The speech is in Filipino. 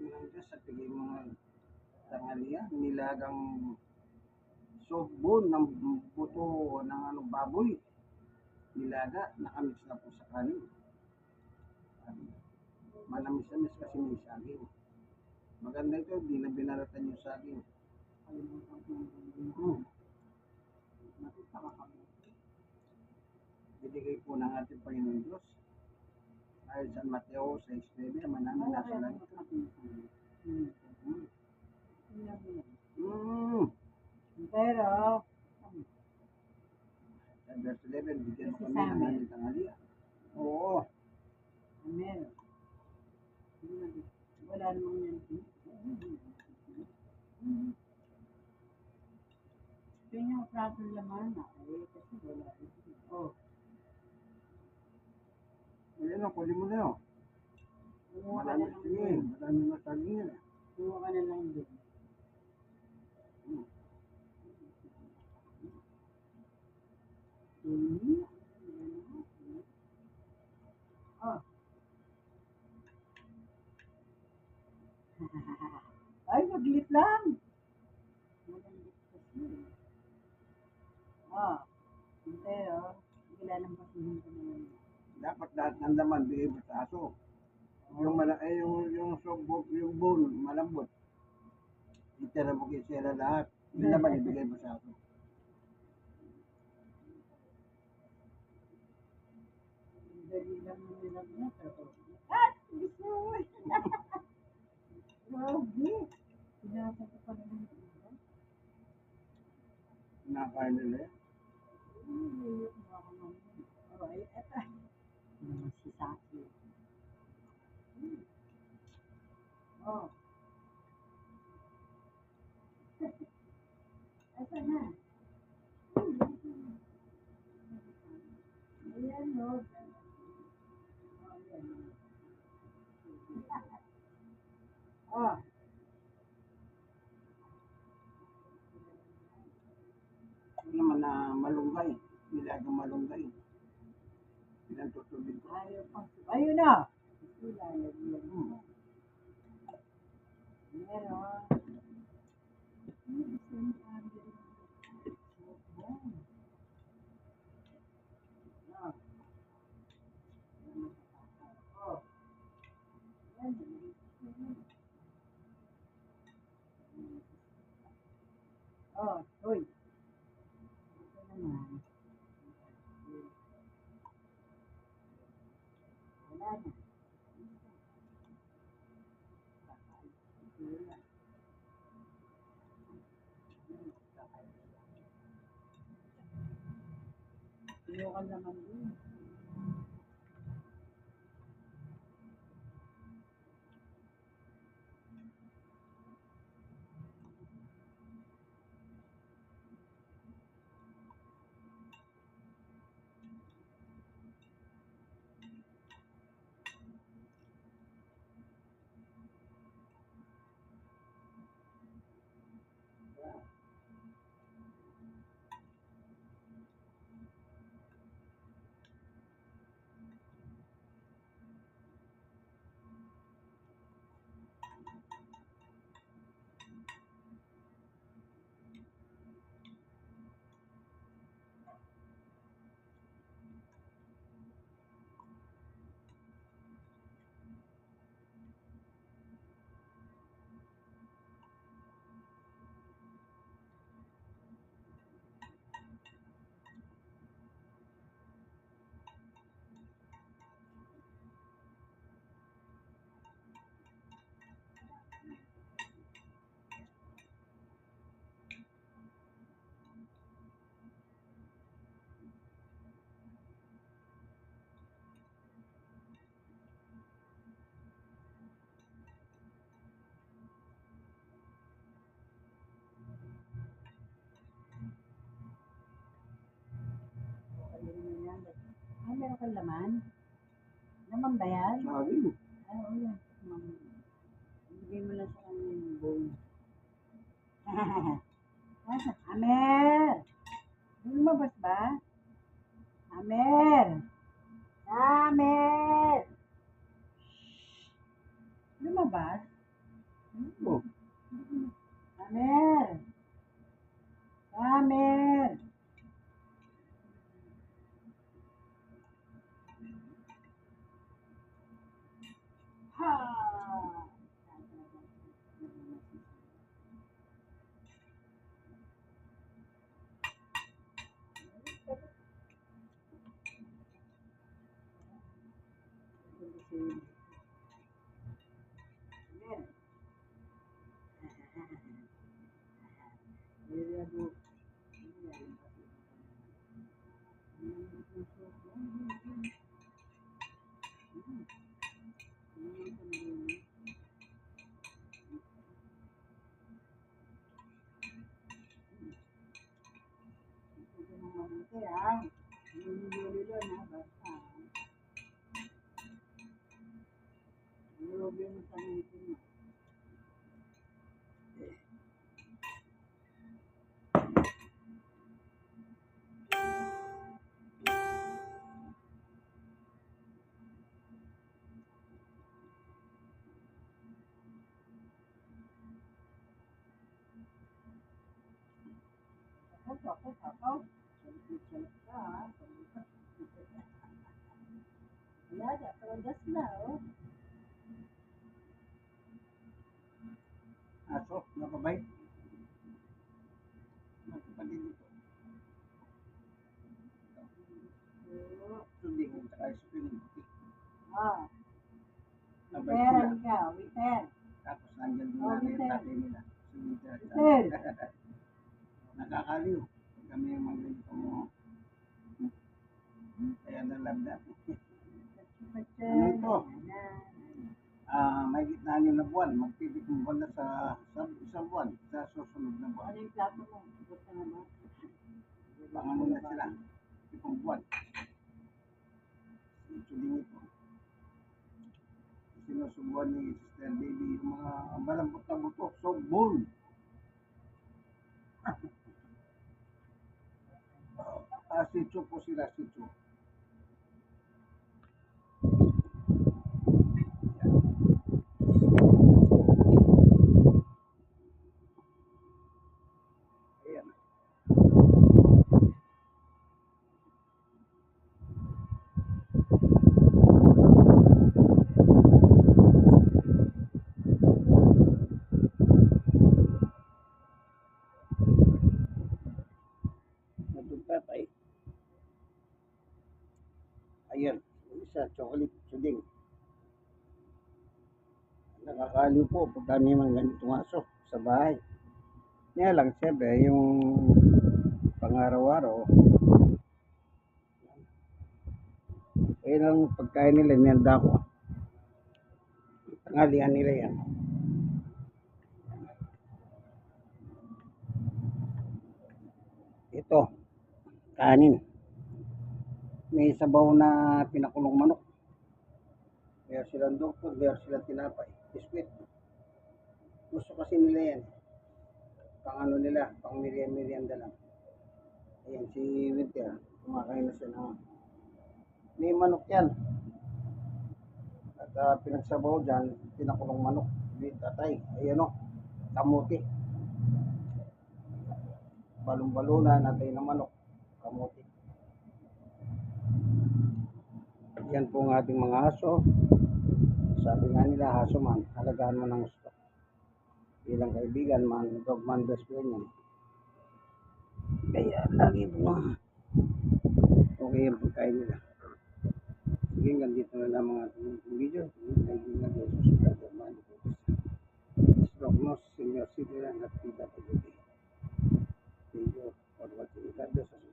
ng Diyos sa tigay mga tanghalian, nilagang soft bone ng buto ng baboy. Nilaga, nakamis na po sa kanin. Manamis-namis kasi may saging. Maganda ito, di na binalatan yung saging. Binigay po ng ating Panginoon Diyos. Ayon sa Mateo 6:9, naman namin nasa langit. Pero, Sa verse 11, bigyan mo kami ng aming tanghalian. Oo. amen. Wala namang yan. Ito yung prato laman na. Kasi wala. Oh. Ayan o, kunin mo na yun. Kumuha ka Marami, na lang sige, doon. marami na saging yan. Kumuha ka na lang doon. Oh. Ay, maglit lang. Oh. Pero, kilalang pasihin ko naman. Dapat lahat ng laman bigay mo sa aso. Yung soft yung bone, malambot. Itira mo kay sila lahat. Yung laman ibigay mo sa aso. Dali lang nila niya. Ah! Gusto mo! Grabe! Pinasa ko pa naman ito. Kinakain nila yan. Oh, ay, eto. Si Saki. Oh. Eto na. Ayan, no. Oh. Ito naman na malunggay. Nilagang malunggay. Pinagtutubig ko. Ayun na. Meron. Oh, hoy. Ito naman. Wala na. Inukan naman din. Ay, meron kang laman? Laman ba yan? Saging. Ay, oo yan. Ibigay mo lang sa kanya yung bone. Amer! Lumabas ba? Amer! Amer! Lumabas? Oh, Amer! Amer! Ha! Amer! Wala, gas na, oh. aso, nakabay. Nakapalid ito. Sunding at saka spinning. Ah, Nabay Witer, sila. halika, Witer. Tapos nandyan din Oh, natin yung Witer. tatay nila. Sumita. Witer. Nakakaliw. Kami yung mga ganito mo. Kaya nalabda. Ano ito? May gitna na buwan. Magtitipong buwan na sa isang buwan. Sa susunod na buwan. Ano yung plato mo? Gusto na ba? Pangano na sila. Tipong buwan. Ito din ito. Sinusubuan ni Sister Baby yung mga malambot na buto. So, bone. Sitso po sila, sitso. Ayan. Natugtatay. Ayan. Isa, chocolate suding. Nakakaliw po pag kami mga ganitong aso sa bahay. Kaya lang, siyempre, yung pang-araw-araw, ayun ang pagkain nila, niyanda ko. Tanghalian nila yan. Ito, kanin. May sabaw na pinakulong manok. Meron silang dugtog, meron silang tinapay. Biskuit. Gusto kasi nila yan. Pang ano nila, pang merienda lang. Ayan, si Winter, kumakain na siya ng may manok yan. At pinagsabaw dyan, pinakulong manok. With atay, ayan o, kamuti. Balong-balunan, atay na manok, kamuti. Yan po ang ating mga aso. Sabi nga nila, aso man, halagaan mo ng gusto. Bilang kaibigan man, dog man, best friend yan. Kaya lagi po okay yung pagkain nila. Sige, hanggang dito na lang mga video. Kaibigan Jesus, brother man. Prognos, senior citizen at PWD. Thank you for watching. God bless us.